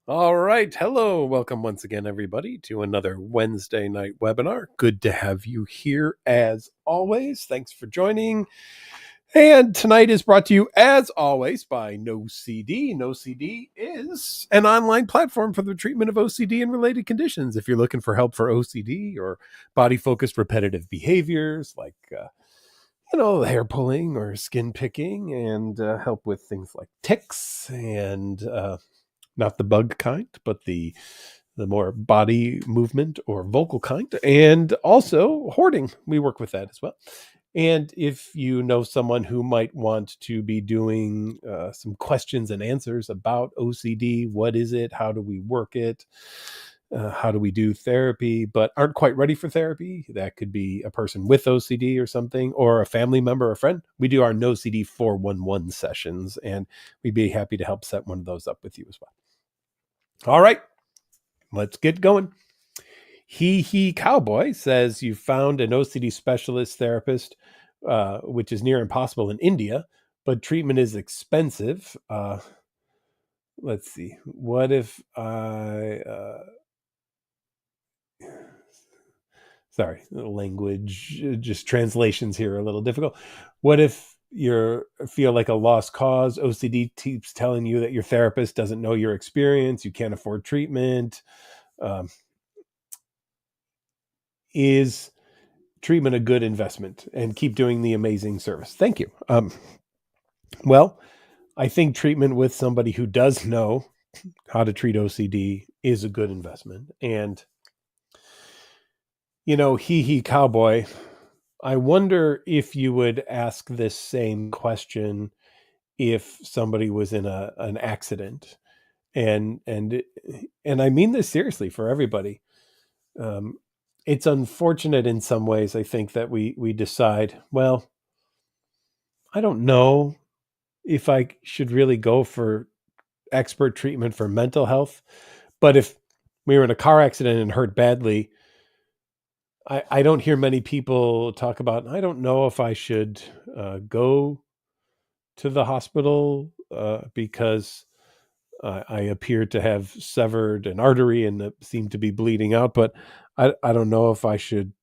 All right. Hello. Welcome once again, everybody, to another Wednesday night webinar. Good to have you here as always. Thanks for joining. And tonight is brought to you, as always, by NOCD. NOCD is an online platform for the treatment of OCD and related conditions. If you're looking for help for OCD or body-focused repetitive behaviors like hair pulling or skin picking, and help with things like tics and not the bug kind, but the more body movement or vocal kind, and also hoarding. We work with that as well. And if you know someone who might want to be doing some questions and answers about OCD, what is it? How do we work it? How do we do therapy, but aren't quite ready for therapy? That could be a person with OCD or something, or a family member or friend. We do our NOCD 411 sessions, and we'd be happy to help set one of those up with you as well. All right, let's get going. He Cowboy says you found an OCD specialist therapist, which is near impossible in India, but treatment is expensive. Let's see. What if I... sorry, language, just translations here are a little difficult. What if you feel like a lost cause? OCD keeps telling you that your therapist doesn't know your experience, you can't afford treatment. Is treatment a good investment? And keep doing the amazing service. Thank you. Well, I think treatment with somebody who does know how to treat OCD is a good investment. And, he Cowboy, I wonder if you would ask this same question if somebody was in an accident. And I mean this seriously for everybody. It's unfortunate in some ways, I think, that we decide, well, I don't know if I should really go for expert treatment for mental health. But if we were in a car accident and hurt badly, I don't hear many people talk about, I don't know if I should go to the hospital because I appear to have severed an artery and seem to be bleeding out, but I don't know if I should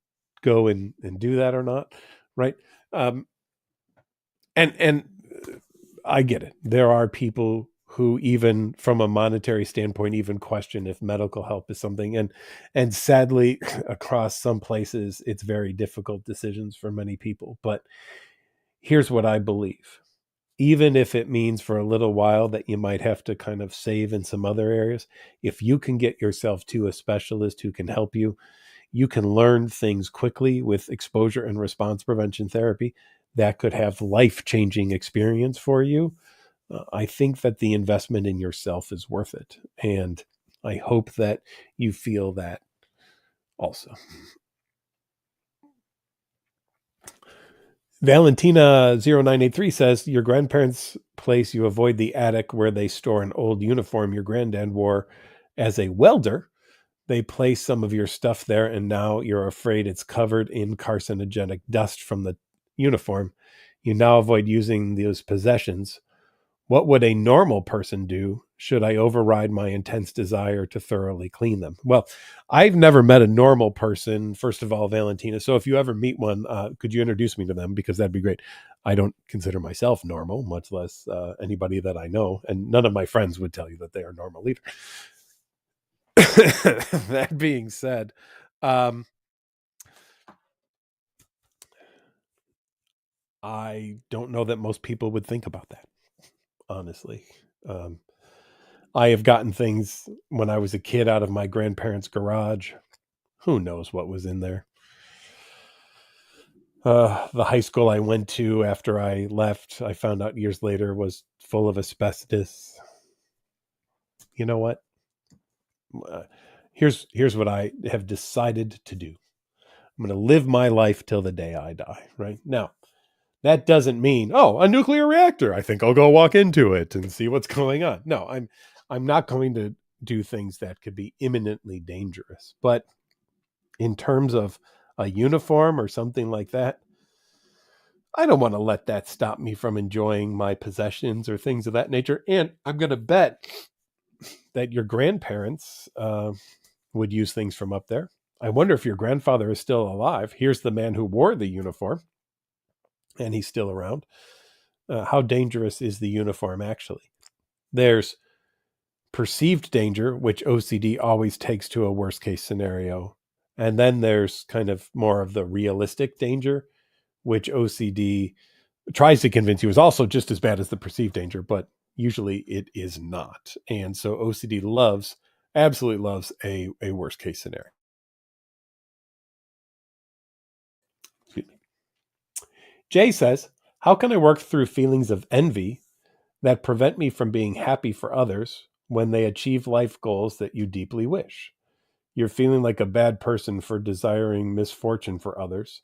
go and do that or not. Right. And I get it. There are people who, even from a monetary standpoint, even question if medical help is something. And sadly, across some places, it's very difficult decisions for many people. But here's what I believe. Even if it means for a little while that you might have to kind of save in some other areas, if you can get yourself to a specialist who can help you, you can learn things quickly with exposure and response prevention therapy that could have life-changing experience for you. I think that the investment in yourself is worth it. And I hope that you feel that also. Valentina0983 says, your grandparents' place, you avoid the attic where they store an old uniform your granddad wore as a welder. They place some of your stuff there, and now you're afraid it's covered in carcinogenic dust from the uniform. You now avoid using those possessions. What would a normal person do? Should I override my intense desire to thoroughly clean them? Well, I've never met a normal person, first of all, Valentina. So if you ever meet one, could you introduce me to them? Because that'd be great. I don't consider myself normal, much less anybody that I know. And none of my friends would tell you that they are normal either. That being said, I don't know that most people would think about that, honestly. I have gotten things when I was a kid out of my grandparents' garage. Who knows what was in there? The high school I went to after I left, I found out years later, was full of asbestos. You know what? Here's what I have decided to do. I'm going to live my life till the day I die. Right now, that doesn't mean, a nuclear reactor, I think I'll go walk into it and see what's going on. No, I'm not going to do things that could be imminently dangerous. But in terms of a uniform or something like that, I don't want to let that stop me from enjoying my possessions or things of that nature. And I'm going to bet that your grandparents would use things from up there. I wonder if your grandfather is still alive. Here's the man who wore the uniform, and he's still around. How dangerous is the uniform actually? There's perceived danger, which OCD always takes to a worst case scenario. And then there's kind of more of the realistic danger, which OCD tries to convince you is also just as bad as the perceived danger, but usually it is not. And so OCD absolutely loves a worst case scenario. Excuse me. Jay says, how can I work through feelings of envy that prevent me from being happy for others when they achieve life goals that you deeply wish? You're feeling like a bad person for desiring misfortune for others.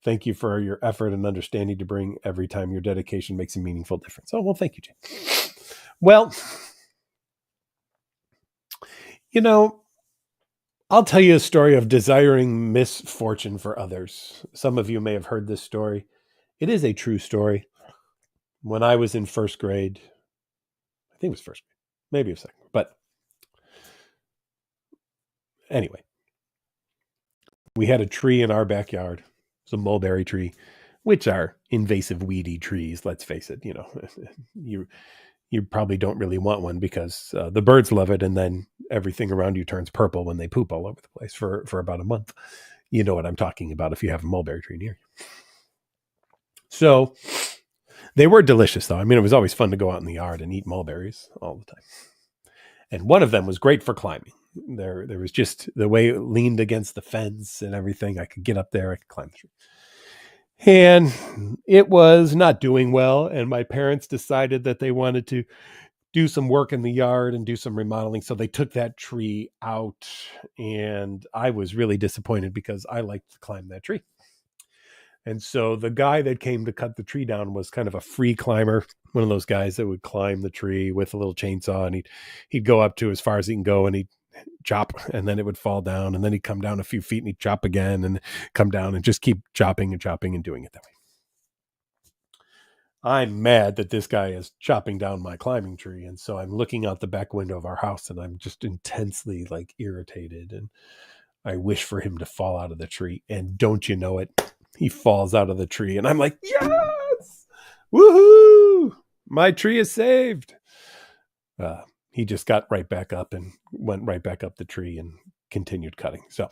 Thank you for your effort and understanding to bring every time your dedication makes a meaningful difference. Oh, well, thank you, Jay. Well, I'll tell you a story of desiring misfortune for others. Some of you may have heard this story. It is a true story. When I was in first grade, I think it was first grade, maybe it was second, but anyway, we had a tree in our backyard. It was a mulberry tree, which are invasive weedy trees. Let's face it. You probably don't really want one because the birds love it, and then everything around you turns purple when they poop all over the place for about a month. You know what I'm talking about if you have a mulberry tree near you. So they were delicious, though. I mean, it was always fun to go out in the yard and eat mulberries all the time. And one of them was great for climbing. There was just the way it leaned against the fence and everything. I could get up there. I could climb the tree. And it was not doing well. And my parents decided that they wanted to do some work in the yard and do some remodeling. So they took that tree out. And I was really disappointed because I liked to climb that tree. And so the guy that came to cut the tree down was kind of a free climber, one of those guys that would climb the tree with a little chainsaw, and he'd go up to as far as he can go, and he'd chop, and then it would fall down, and then he'd come down a few feet and he'd chop again and come down and just keep chopping and chopping and doing it that way. I'm mad that this guy is chopping down my climbing tree. And so I'm looking out the back window of our house and I'm just intensely irritated. And I wish for him to fall out of the tree. And don't you know it? He falls out of the tree and I'm like, yes, woohoo, my tree is saved. He just got right back up and went right back up the tree and continued cutting. So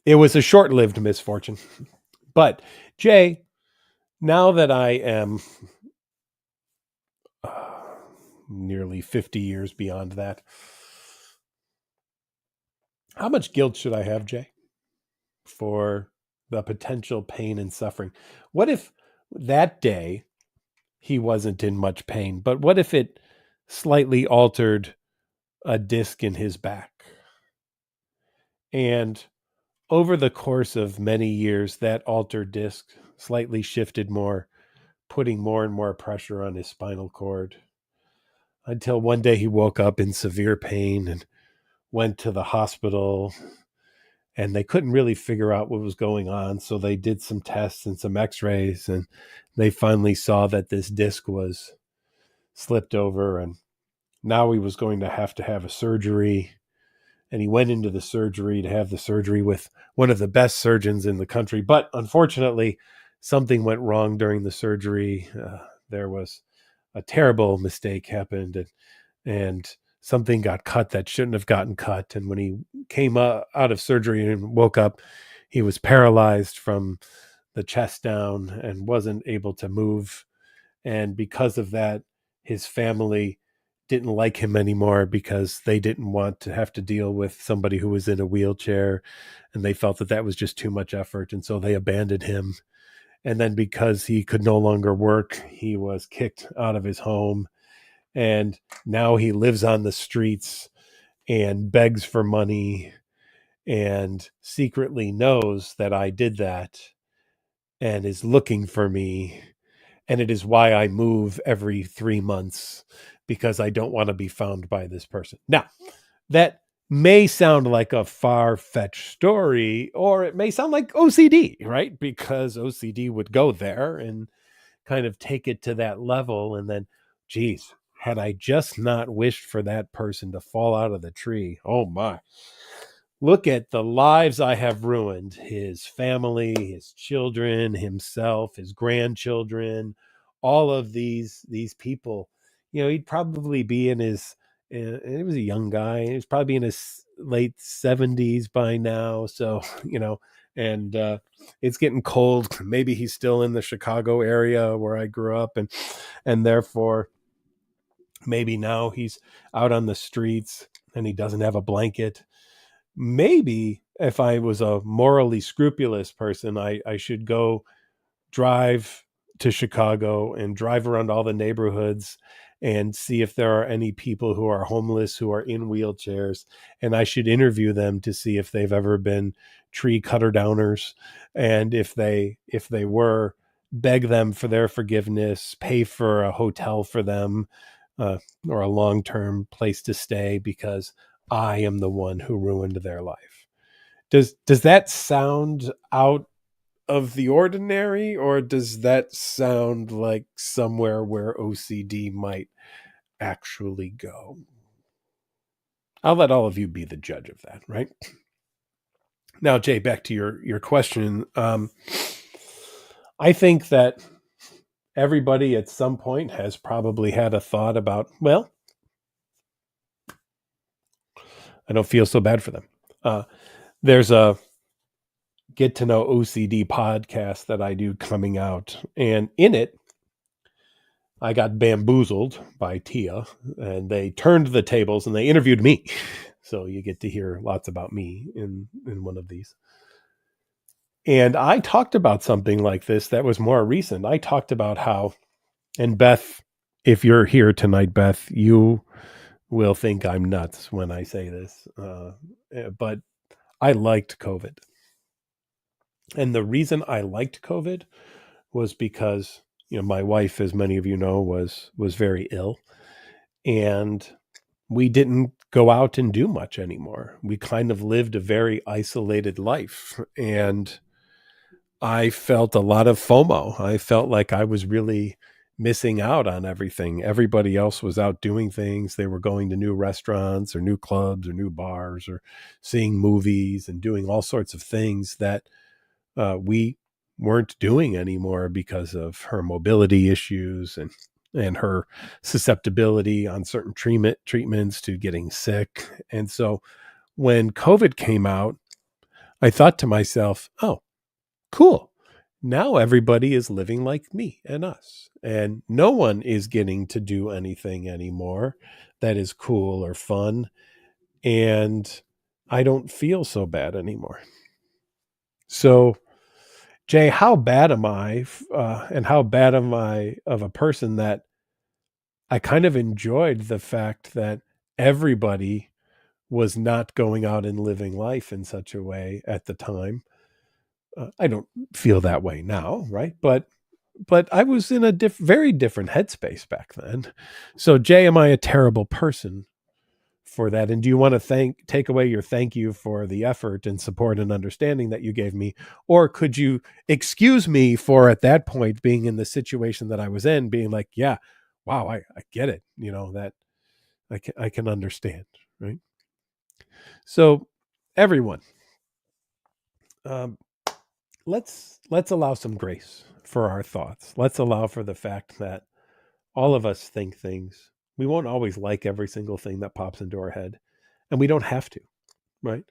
it was a short-lived misfortune. But Jay, now that I am nearly 50 years beyond that, how much guilt should I have, Jay, for the potential pain and suffering? What if that day he wasn't in much pain, but what if it slightly altered a disc in his back? And over the course of many years, that altered disc slightly shifted more, putting more and more pressure on his spinal cord, until one day he woke up in severe pain and went to the hospital, and they couldn't really figure out what was going on. So they did some tests and some x-rays, and they finally saw that this disc was slipped over, and now he was going to have a surgery. And he went into the surgery to have the surgery with one of the best surgeons in the country. But unfortunately, something went wrong during the surgery. There was a terrible mistake happened, and something got cut that shouldn't have gotten cut. And when he came out of surgery and woke up, he was paralyzed from the chest down and wasn't able to move. And because of that, his family didn't like him anymore because they didn't want to have to deal with somebody who was in a wheelchair, and they felt that was just too much effort. And so they abandoned him. And then because he could no longer work, he was kicked out of his home. And now he lives on the streets and begs for money and secretly knows that I did that and is looking for me. And it is why I move every 3 months, because I don't want to be found by this person. Now, that may sound like a far-fetched story, or it may sound like OCD, right? Because OCD would go there and kind of take it to that level. And then, geez, had I just not wished for that person to fall out of the tree. Oh my. Look at the lives I have ruined. His family, his children, himself, his grandchildren, all of these people. He'd probably be in his, he was a young guy. He was probably in his late 70s by now. So, and it's getting cold. Maybe he's still in the Chicago area where I grew up, and therefore maybe now he's out on the streets and he doesn't have a blanket. Maybe if I was a morally scrupulous person, I should go drive to Chicago and drive around all the neighborhoods and see if there are any people who are homeless, who are in wheelchairs. And I should interview them to see if they've ever been tree cutter downers. And if they were, beg them for their forgiveness, pay for a hotel for them, or a long-term place to stay, because I am the one who ruined their life. Does that sound out of the ordinary, or does that sound like somewhere where OCD might actually go? I'll let all of you be the judge of that, right? Now, Jay, back to your question. I think that everybody at some point has probably had a thought about, well, I don't feel so bad for them. There's a Get to Know OCD podcast that I do coming out, and in it, I got bamboozled by Tia, and they turned the tables and they interviewed me. So you get to hear lots about me in one of these. And I talked about something like this that was more recent. I talked about how, and Beth, if you're here tonight, Beth, you will think I'm nuts when I say this, but I liked COVID. And the reason I liked COVID was because, my wife, as many of you know, was very ill, and we didn't go out and do much anymore. We kind of lived a very isolated life, and I felt a lot of FOMO. I felt like I was really missing out on everything. Everybody else was out doing things. They were going to new restaurants or new clubs or new bars or seeing movies and doing all sorts of things that we weren't doing anymore because of her mobility issues and her susceptibility on certain treatments to getting sick. And so when COVID came out, I thought to myself, oh, cool. Now everybody is living like me and us, and no one is getting to do anything anymore that is cool or fun. And I don't feel so bad anymore. So, Jay, how bad am I? And how bad am I of a person that I kind of enjoyed the fact that everybody was not going out and living life in such a way at the time. I don't feel that way now, right? But I was in a very different headspace back then. So, Jay, am I a terrible person for that? And do you want to take away your thank you for the effort and support and understanding that you gave me? Or could you excuse me for, at that point, being in the situation that I was in, being like, yeah, wow, I get it. That I can understand, right? So, everyone, let's allow some grace for our thoughts. Let's allow for the fact that all of us think things. We won't always like every single thing that pops into our head, and we don't have to, right?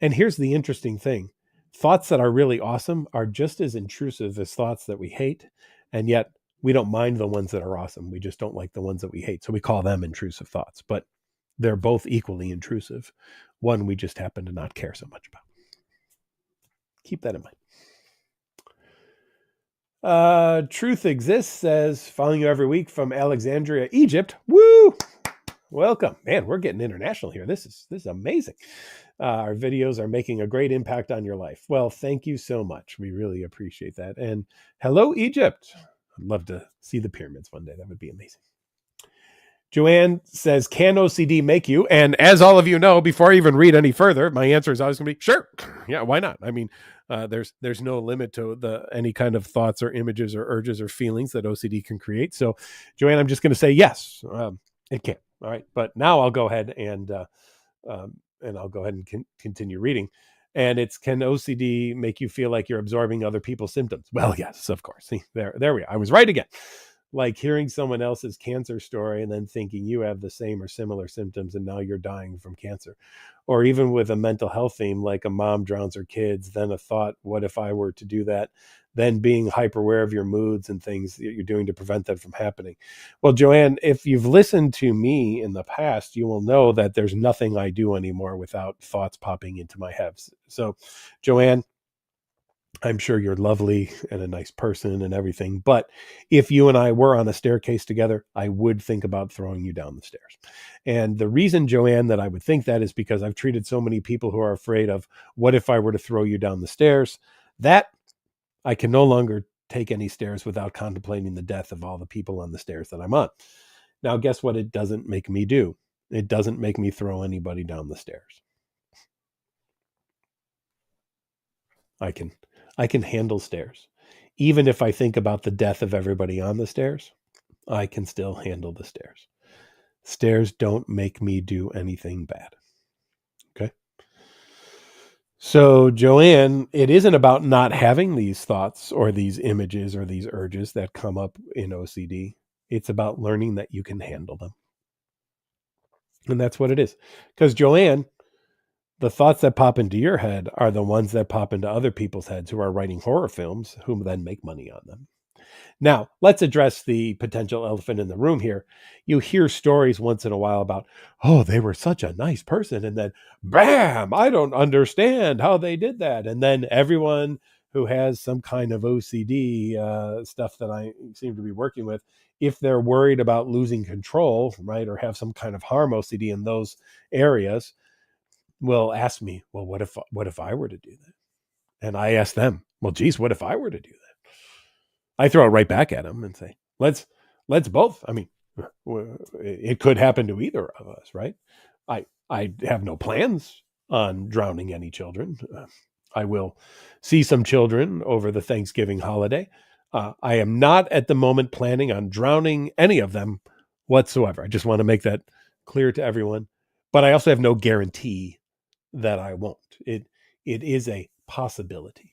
And here's the interesting thing. Thoughts that are really awesome are just as intrusive as thoughts that we hate, and yet we don't mind the ones that are awesome. We just don't like the ones that we hate. So we call them intrusive thoughts, but they're both equally intrusive. One we just happen to not care so much about. Keep that in mind. Truth Exists says, following you every week from Alexandria, Egypt. Woo! Welcome. Man, we're getting international here. This is amazing. Our videos are making a great impact on your life. Well, thank you so much. We really appreciate that. And hello, Egypt. I'd love to see the pyramids one day. That would be amazing. Joanne says, can OCD make you? And as all of you know, before I even read any further, my answer is always going to be, sure. Yeah, why not? I mean, There's no limit to any kind of thoughts or images or urges or feelings that OCD can create. So, Joanne, I'm just going to say yes, it can. All right, but now I'll go ahead and I'll go ahead and continue reading. And it's, can OCD make you feel like you're absorbing other people's symptoms? Well, yes, of course. See, there we are. I was right again. Like hearing someone else's cancer story and then thinking you have the same or similar symptoms and now you're dying from cancer. Or even with a mental health theme, like a mom drowns her kids, then a thought, what if I were to do that? Then being hyper aware of your moods and things that you're doing to prevent that from happening. Well, Joanne, if you've listened to me in the past, you will know that there's nothing I do anymore without thoughts popping into my head. So, Joanne, I'm sure you're lovely and a nice person and everything, but if you and I were on a staircase together, I would think about throwing you down the stairs. And the reason, Joanne, that I would think that is because I've treated so many people who are afraid of, what if I were to throw you down the stairs? That I can no longer take any stairs without contemplating the death of all the people on the stairs that I'm on. Now, guess what it doesn't make me do? It doesn't make me throw anybody down the stairs. I can handle stairs. Even if I think about the death of everybody on the stairs, I can still handle the stairs. Stairs don't make me do anything bad. Okay. So, Joanne, it isn't about not having these thoughts or these images or these urges that come up in OCD. It's about learning that you can handle them. And that's what it is. Because, Joanne, the thoughts that pop into your head are the ones that pop into other people's heads who are writing horror films, who then make money on them. Now, let's address the potential elephant in the room here. You hear stories once in a while about, oh, they were such a nice person. And then, bam, I don't understand how they did that. And then everyone who has some kind of OCD stuff that I seem to be working with, if they're worried about losing control, right, or have some kind of harm OCD in those areas, will ask me, well, what if I were to do that? And I ask them, well, geez, what if I were to do that? I throw it right back at them and say, let's both. I mean, it could happen to either of us, right? I have no plans on drowning any children. I will see some children over the Thanksgiving holiday. I am not at the moment planning on drowning any of them whatsoever. I just want to make that clear to everyone. But I also have no guarantee that I won't. It is a possibility.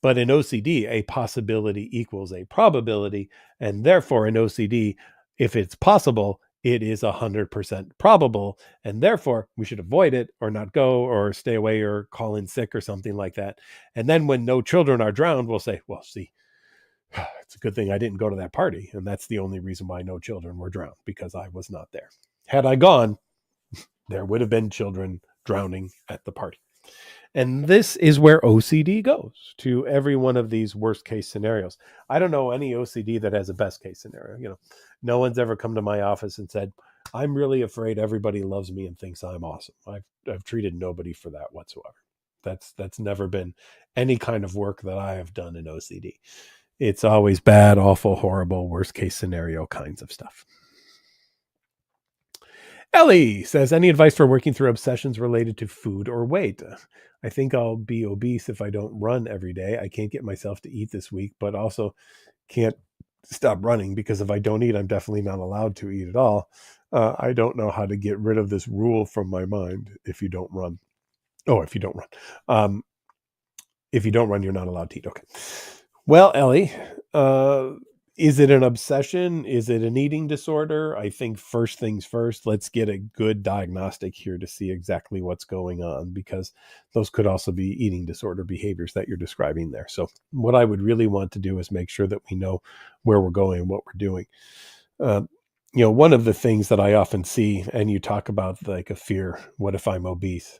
But in OCD, a possibility equals a probability. And therefore, in OCD, if it's possible, it is 100% probable. And therefore, we should avoid it or not go or stay away or call in sick or something like that. And then when no children are drowned, we'll say, well, see, it's a good thing I didn't go to that party. And that's the only reason why no children were drowned, because I was not there. Had I gone, there would have been children drowning at the party. And this is where OCD goes, to every one of these worst case scenarios. I don't know any OCD that has a best case scenario. No one's ever come to my office and said, I'm really afraid everybody loves me and thinks I'm awesome. I've treated nobody for that whatsoever. That's never been any kind of work that I have done in OCD. It's always bad, awful, horrible, worst case scenario kinds of stuff. Ellie says, any advice for working through obsessions related to food or weight? I think I'll be obese if I don't run every day. I can't get myself to eat this week, but also can't stop running, because if I don't eat, I'm definitely not allowed to eat at all. I don't know how to get rid of this rule from my mind. If you don't run. If you don't run. If you don't run, you're not allowed to eat. Okay. Well, Ellie, is it an obsession? Is it an eating disorder? I think first things first, let's get a good diagnostic here to see exactly what's going on, because those could also be eating disorder behaviors that you're describing there. So what I would really want to do is make sure that we know where we're going and what we're doing. One of the things that I often see, and you talk about like a fear, what if I'm obese?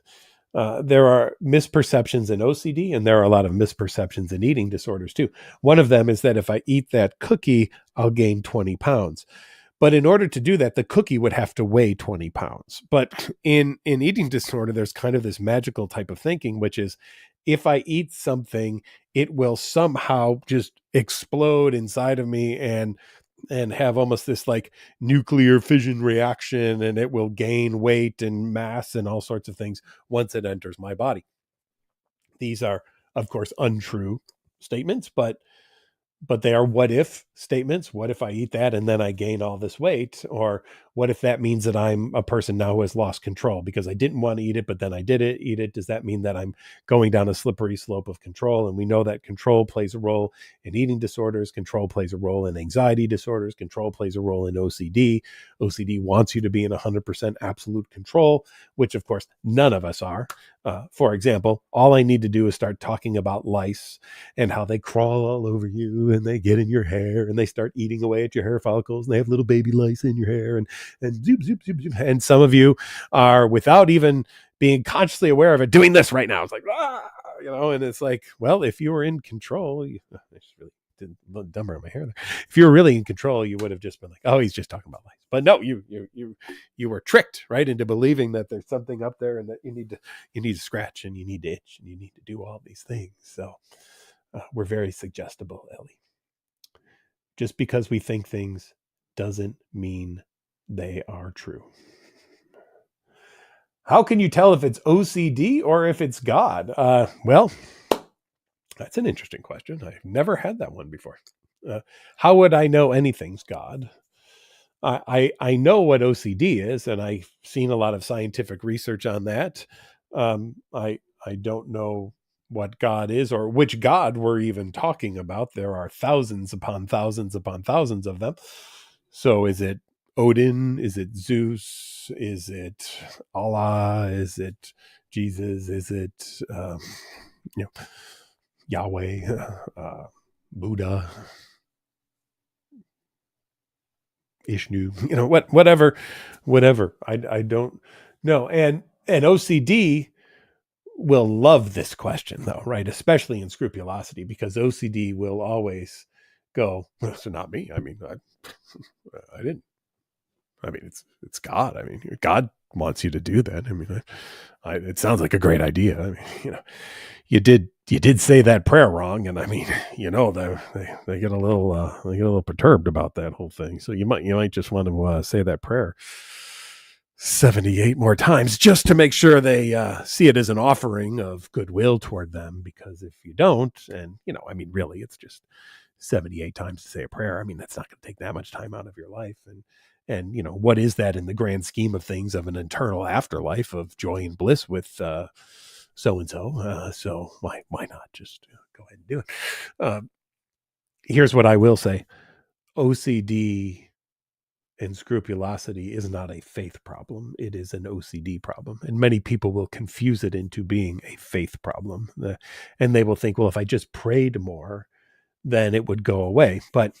There are misperceptions in OCD, and there are a lot of misperceptions in eating disorders too. One of them is that if I eat that cookie, I'll gain 20 pounds. But in order to do that, the cookie would have to weigh 20 pounds. But in eating disorder, there's kind of this magical type of thinking, which is if I eat something, it will somehow just explode inside of me and have almost this like nuclear fission reaction, and it will gain weight and mass and all sorts of things once it enters my body. These are of course, untrue statements, but they are what if statements. What if I eat that and then I gain all this weight? Or what if that means that I'm a person now who has lost control because I didn't want to eat it, but then I did eat it? Does that mean that I'm going down a slippery slope of control? And we know that control plays a role in eating disorders. Control plays a role in anxiety disorders. Control plays a role in OCD. OCD wants you to be in 100% absolute control, which of course none of us are. For example, all I need to do is start talking about lice and how they crawl all over you and they get in your hair and they start eating away at your hair follicles and they have little baby lice in your hair and zoop, zoop, zoop, zoop. And some of you are, without even being consciously aware of it, doing this right now. It's like, and it's like, well, if you were in control, I just really did a little dumber in my hair there. If you were really in control, you would have just been like, oh, he's just talking about lice. But no, you were tricked right into believing that there's something up there and that you need to scratch and you need to itch and you need to do all these things. So we're very suggestible, Ellie. Just because we think things doesn't mean they are true. How can you tell if it's OCD or if it's God? Well, that's an interesting question. I've never had that one before. How would I know anything's God? I know what OCD is, and I've seen a lot of scientific research on that. I don't know what God is or which God we're even talking about. There are thousands upon thousands upon thousands of them. So is it Odin? Is it Zeus? Is it Allah? Is it Jesus? Is it Yahweh? Buddha? Ishnu? Whatever. I don't know. And OCD will love this question, though, right? Especially in Scrupulosity, because OCD will always go, so not me. I mean, I didn't. I mean, it's God. I mean, God wants you to do that. I mean, it sounds like a great idea. I mean, you did say that prayer wrong, and I mean, they get a little perturbed about that whole thing. So you might just want to say that prayer 78 more times just to make sure they see it as an offering of goodwill toward them. Because if you don't, and I mean, really, it's just 78 times to say a prayer. I mean, that's not going to take that much time out of your life. And what is that in the grand scheme of things, of an eternal afterlife of joy and bliss with so-and-so? So why not just go ahead and do it? Here's what I will say. OCD and Scrupulosity is not a faith problem. It is an OCD problem. And many people will confuse it into being a faith problem. And they will think, well, if I just prayed more, then it would go away. But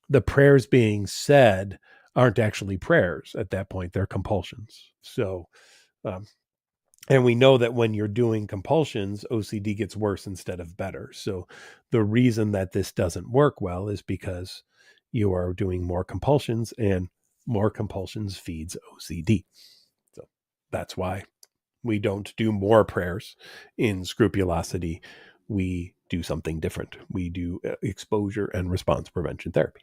the prayers being said aren't actually prayers at that point. They're compulsions. So, and we know that when you're doing compulsions, OCD gets worse instead of better. So the reason that this doesn't work well is because you are doing more compulsions, and more compulsions feeds OCD. So that's why we don't do more prayers in Scrupulosity. We do something different. We do exposure and response prevention therapy.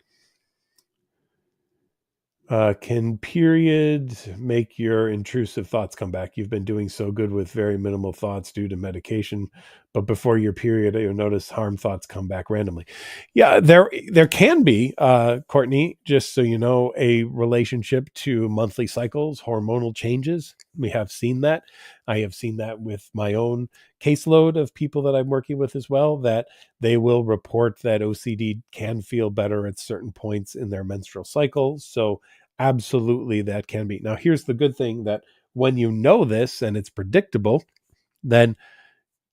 Can periods make your intrusive thoughts come back? You've been doing so good with very minimal thoughts due to medication, but before your period, you'll notice harm thoughts come back randomly. Yeah, there can be, Courtney, just so you know, a relationship to monthly cycles, hormonal changes. We have seen that. I have seen that with my own caseload of people that I'm working with as well, that they will report that OCD can feel better at certain points in their menstrual cycles. So absolutely, that can be. Now, here's the good thing, that when you know this and it's predictable, then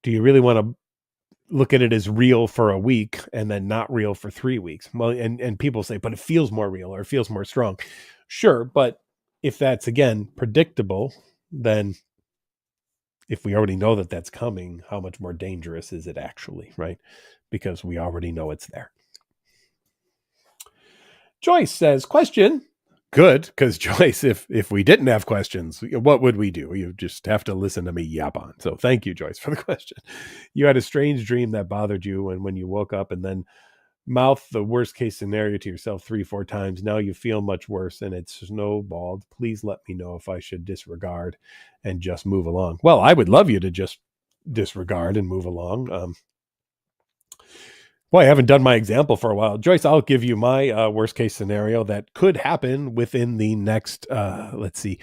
do you really want to look at it as real for a week and then not real for 3 weeks? Well, and people say, but it feels more real or it feels more strong. Sure, but if that's, again, predictable, then if we already know that that's coming, how much more dangerous is it actually, right? Because we already know it's there. Joyce says, question. Good, because Joyce, if we didn't have questions, what would we do? You just have to listen to me yap on. So thank you, Joyce, for the question. You had a strange dream that bothered you, and when you woke up and then mouth the worst case scenario to yourself 3-4 times, now you feel much worse and it's snowballed. Please let me know if I should disregard and just move along. Well, I would love you to just disregard and move along. Boy, I haven't done my example for a while. Joyce, I'll give you my worst case scenario that could happen within the next, let's see,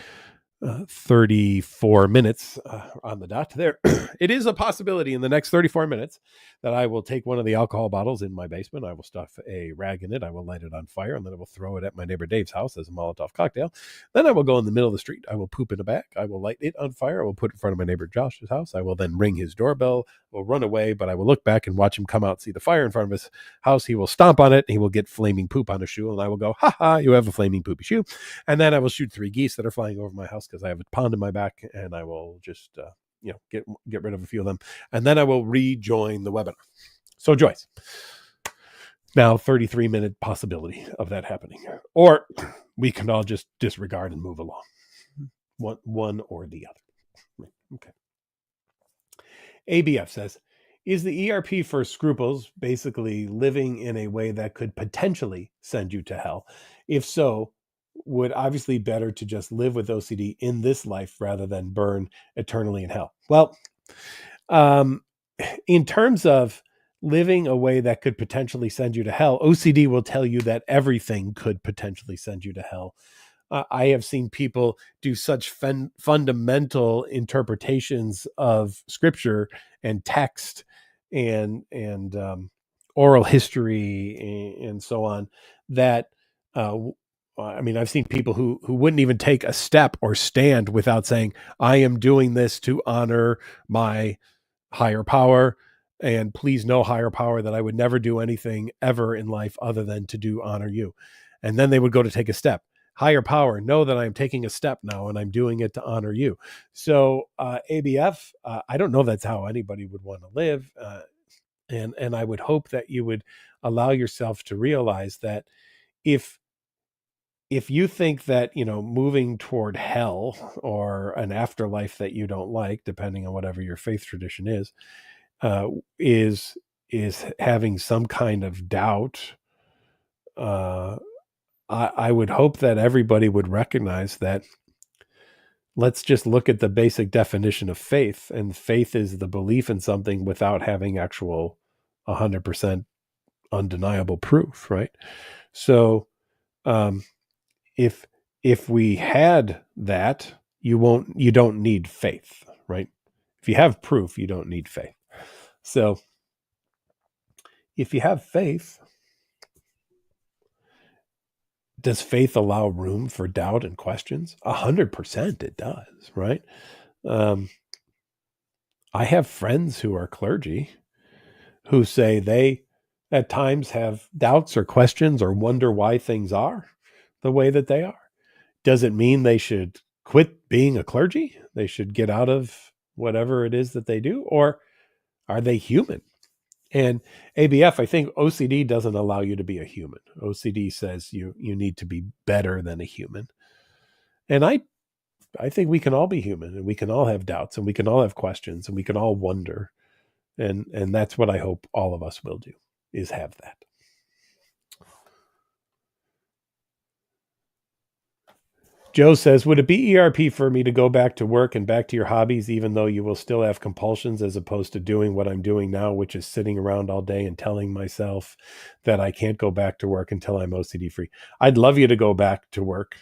34 minutes on the dot there. It is a possibility in the next 34 minutes that I will take one of the alcohol bottles in my basement. I will stuff a rag in it. I will light it on fire, and then I will throw it at my neighbor Dave's house as a Molotov cocktail. Then I will go in the middle of the street. I will poop in a bag. I will light it on fire. I will put it in front of my neighbor Josh's house. I will then ring his doorbell, will run away, but I will look back and watch him come out, see the fire in front of his house. He will stomp on it, and he will get flaming poop on his shoe, and I will go, ha ha, you have a flaming poopy shoe. And then I will shoot 3 geese that are flying over my house because I have a pond in my back, and I will just get rid of a few of them, and then I will rejoin the webinar. So Joyce, now 33-minute possibility of that happening, or we can all just disregard and move along, one or the other. Okay. ABF says, is the ERP for Scruples basically living in a way that could potentially send you to hell? If so, would obviously better to just live with OCD in this life rather than burn eternally in hell? Well, in terms of living a way that could potentially send you to hell, OCD will tell you that everything could potentially send you to hell. I have seen people do such fundamental interpretations of scripture and text and oral history and so on that I've seen people who wouldn't even take a step or stand without saying, I am doing this to honor my higher power, and please know, higher power, that I would never do anything ever in life other than to honor you. And then they would go to take a step. Higher power, know that I'm taking a step now and I'm doing it to honor you. So ABF, I don't know that's how anybody would want to live. And I would hope that you would allow yourself to realize that if you think that, moving toward hell or an afterlife that you don't like, depending on whatever your faith tradition is having some kind of doubt, I would hope that everybody would recognize that. Let's just look at the basic definition of faith, and faith is the belief in something without having actual 100% undeniable proof, right? So if we had that, you don't need faith, right? If you have proof, you don't need faith. So if you have faith, does faith allow room for doubt and questions? 100% it does, right? I have friends who are clergy who say they at times have doubts or questions or wonder why things are the way that they are. Does it mean they should quit being a clergy? They should get out of whatever it is that they do? Or are they human? And ABF, I think OCD doesn't allow you to be a human. OCD says you need to be better than a human. And I think we can all be human, and we can all have doubts, and we can all have questions, and we can all wonder. And that's what I hope all of us will do, is have that. Joe says, would it be ERP for me to go back to work and back to your hobbies, even though you will still have compulsions, as opposed to doing what I'm doing now, which is sitting around all day and telling myself that I can't go back to work until I'm OCD free? I'd love you to go back to work.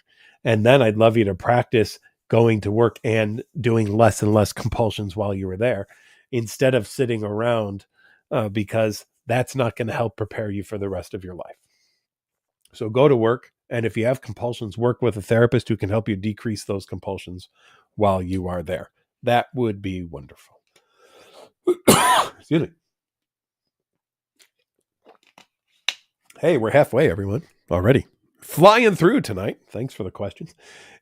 And then I'd love you to practice going to work and doing less and less compulsions while you were there, instead of sitting around, because that's not going to help prepare you for the rest of your life. So go to work. And if you have compulsions, work with a therapist who can help you decrease those compulsions while you are there. That would be wonderful. Excuse me. Hey, we're halfway, everyone, already. Flying through tonight. Thanks for the questions.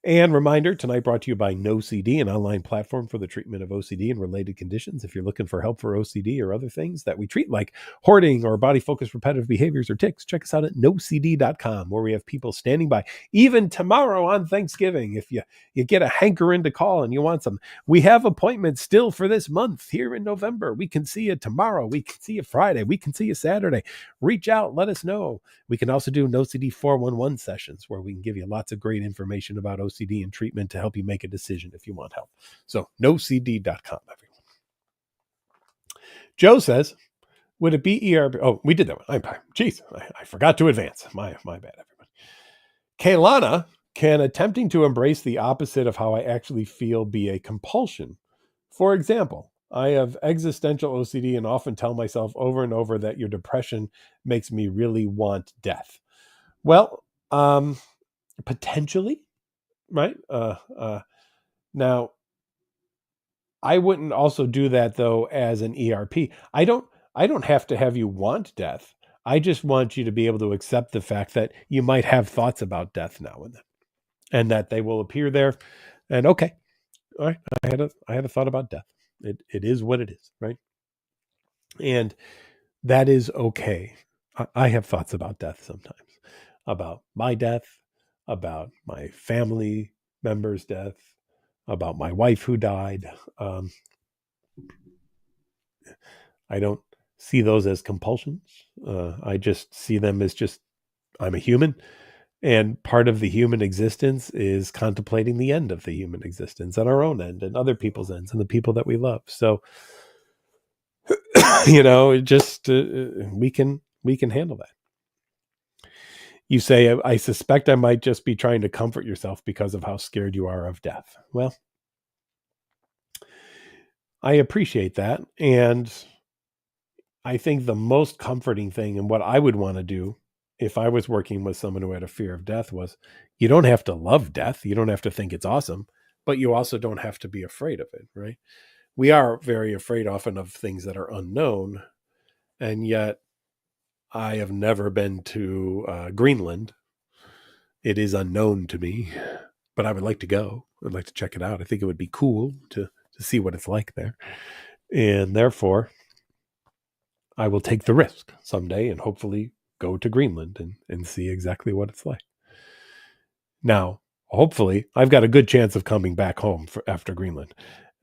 And reminder, tonight brought to you by NOCD, an online platform for the treatment of OCD and related conditions. If you're looking for help for OCD or other things that we treat, like hoarding or body-focused repetitive behaviors or tics, check us out at NOCD.com, where we have people standing by. Even tomorrow on Thanksgiving, if you get a hankering to call and you want some, we have appointments still for this month here in November. We can see you tomorrow. We can see you Friday. We can see you Saturday. Reach out. Let us know. We can also do NOCD 411 sessions, where we can give you lots of great information about OCD and treatment to help you make a decision if you want help. So NOCD.com, everyone. Joe says, Would it be ERP? Oh, we did that one. Jeez, I forgot to advance. My bad, everybody. Kaylana, can attempting to embrace the opposite of how I actually feel be a compulsion? For example, I have existential OCD and often tell myself over and over that your depression makes me really want death. Well, potentially, right? Now, I wouldn't also do that though as an ERP. I don't have to have you want death. I just want you to be able to accept the fact that you might have thoughts about death now and then, and that they will appear there. And okay, all right, I had a thought about death. It is what it is, right? And that is okay. I have thoughts about death sometimes, about my death, about my family member's death, about my wife who died. I don't see those as compulsions. I just see them as just, I'm a human. And part of the human existence is contemplating the end of the human existence and our own end and other people's ends and the people that we love. So, just we can handle that. You say, I suspect I might just be trying to comfort yourself because of how scared you are of death. Well, I appreciate that. And I think the most comforting thing and what I would want to do if I was working with someone who had a fear of death was, you don't have to love death. You don't have to think it's awesome, but you also don't have to be afraid of it, right? We are very afraid often of things that are unknown. And yet I have never been to Greenland. It is unknown to me, but I would like to go. I'd like to check it out. I think it would be cool to see what it's like there. And therefore, I will take the risk someday and hopefully go to Greenland and see exactly what it's like. Now, hopefully, I've got a good chance of coming back home after Greenland.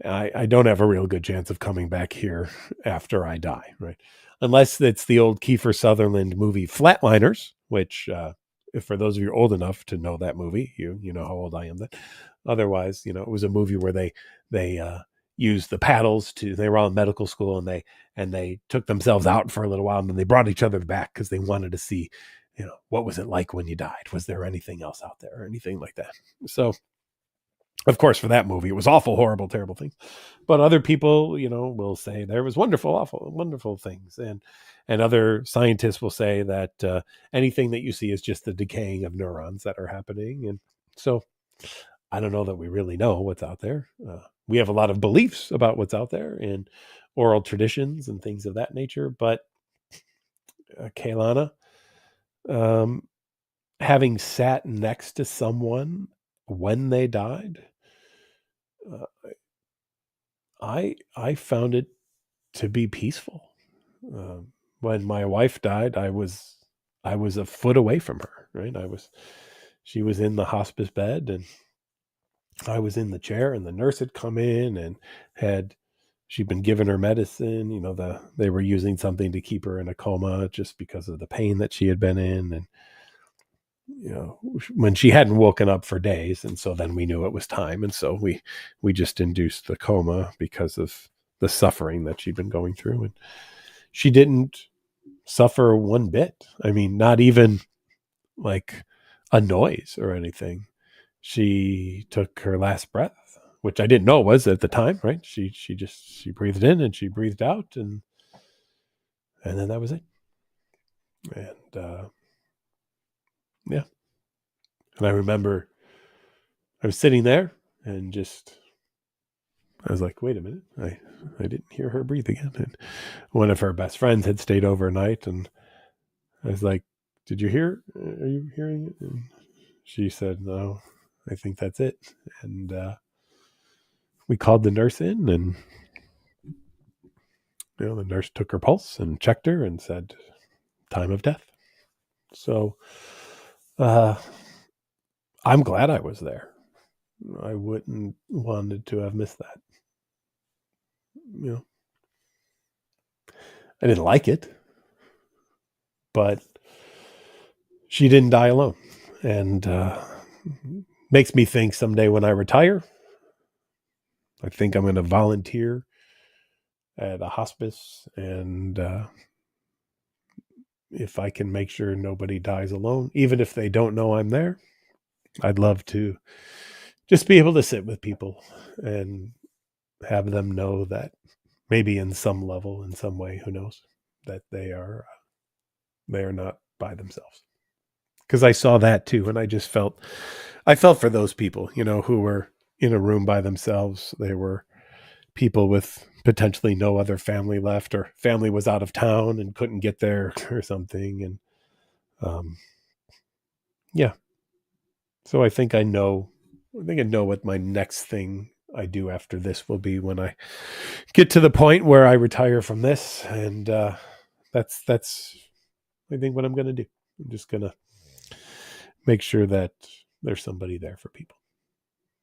I don't have a real good chance of coming back here after I die, right? Unless it's the old Kiefer Sutherland movie Flatliners, which, if for those of you old enough to know that movie, you know how old I am. Then, otherwise, it was a movie where they used the paddles they were all in medical school and they took themselves out for a little while and then they brought each other back because they wanted to see, what was it like when you died? Was there anything else out there or anything like that? So, of course, for that movie, it was awful, horrible, terrible things. But other people, will say there was wonderful, awful, wonderful things. And other scientists will say that anything that you see is just the decaying of neurons that are happening. And so I don't know that we really know what's out there. We have a lot of beliefs about what's out there and oral traditions and things of that nature. But Kaylana, having sat next to someone when they died, I found it to be peaceful. When my wife died, I was a foot away from her. Right, she was in the hospice bed, and I was in the chair, and the nurse had come in and she'd been given her medicine. They were using something to keep her in a coma just because of the pain that she had been in, and when she hadn't woken up for days. And so then we knew it was time. And so we just induced the coma because of the suffering that she'd been going through. And she didn't suffer one bit. I mean, not even like a noise or anything. She took her last breath, which I didn't know was at the time, right? She breathed in and she breathed out, and then that was it. And yeah. And I remember I was sitting there and I was like, wait a minute, I didn't hear her breathe again. And one of her best friends had stayed overnight, and I was like, did you hear? Are you hearing it? And she said, no, I think that's it. And we called the nurse in, and the nurse took her pulse and checked her and said, time of death. So I'm glad I was there. I wouldn't wanted to have missed that. I didn't like it, but she didn't die alone. And makes me think someday when I retire, I think I'm going to volunteer at a hospice and if I can make sure nobody dies alone, even if they don't know I'm there, I'd love to just be able to sit with people and have them know that maybe in some level, in some way, who knows, that they are not by themselves. Because I saw that too, and I felt for those people, who were in a room by themselves. They were people with potentially no other family left, or family was out of town and couldn't get there or something. And um, yeah, so I think I know what my next thing I do after this will be when I get to the point where I retire from this. And that's I think what I'm going to do. I'm just going to make sure that there's somebody there for people.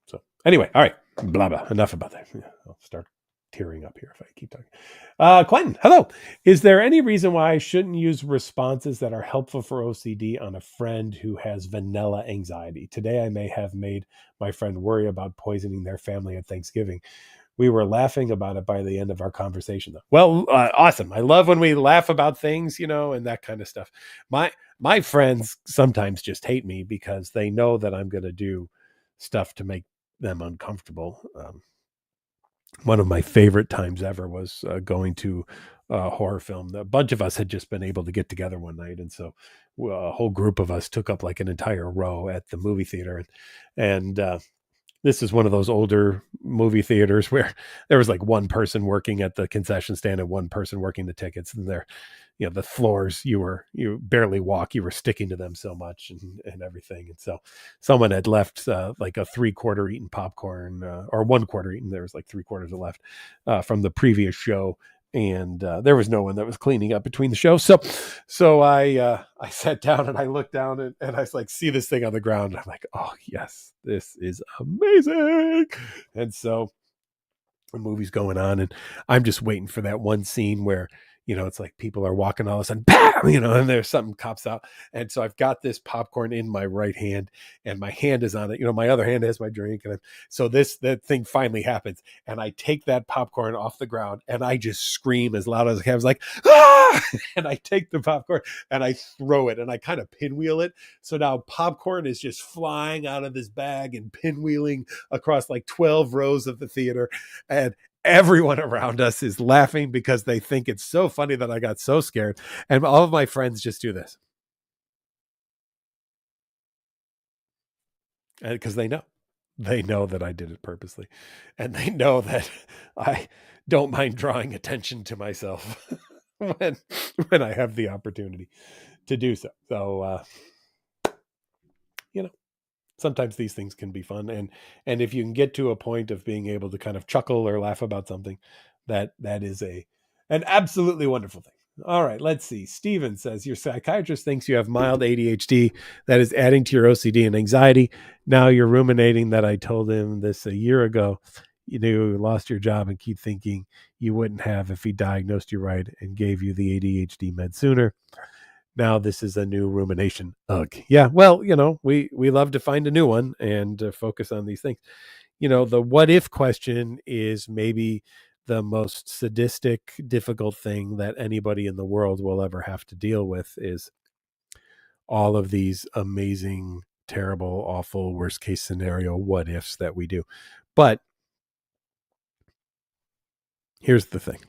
So anyway, all right, blah blah. Enough about that. Yeah, I'll start tearing up here if I keep talking. Quentin, hello. Is there any reason why I shouldn't use responses that are helpful for OCD on a friend who has vanilla anxiety? Today, I may have made my friend worry about poisoning their family at Thanksgiving. We were laughing about it by the end of our conversation, though. Well, awesome. I love when we laugh about things, and that kind of stuff. My friends sometimes just hate me because they know that I'm going to do stuff to make them uncomfortable. One of my favorite times ever was going to a horror film. A bunch of us had just been able to get together one night, and so a whole group of us took up like an entire row at the movie theater, and this is one of those older movie theaters where there was like one person working at the concession stand and one person working the tickets, and there, the floors you barely walk, you were sticking to them so much and everything. And so someone had left like a 3/4 eaten popcorn or 1/4 eaten. There was like 3/4 left from the previous show. And there was no one that was cleaning up between the shows. So I sat down and I looked down and I was like, see this thing on the ground. And I'm like, oh yes, this is amazing. And so the movie's going on, and I'm just waiting for that one scene where it's like people are walking, all of a sudden, bam, and there's something cops out. And so I've got this popcorn in my right hand, and my hand is on it. My other hand has my drink, and so that thing finally happens, and I take that popcorn off the ground, and I just scream as loud as I can. I was like, ah! And I take the popcorn and I throw it, and I kind of pinwheel it. So now popcorn is just flying out of this bag and pinwheeling across like 12 rows of the theater. And everyone around us is laughing because they think it's so funny that I got so scared. And all of my friends just do this. Because they know that I did it purposely. And they know that I don't mind drawing attention to myself when I have the opportunity to do so. So, sometimes these things can be fun. And if you can get to a point of being able to kind of chuckle or laugh about something, that is an absolutely wonderful thing. All right, let's see. Steven says your psychiatrist thinks you have mild ADHD that is adding to your OCD and anxiety. Now you're ruminating that I told him this a year ago. You lost your job and keep thinking you wouldn't have if he diagnosed you right and gave you the ADHD med sooner. Now this is a new rumination. Ugh. Yeah. Well, we love to find a new one and focus on these things. The what if question is maybe the most sadistic, difficult thing that anybody in the world will ever have to deal with is all of these amazing, terrible, awful, worst case scenario what ifs that we do. But here's the thing.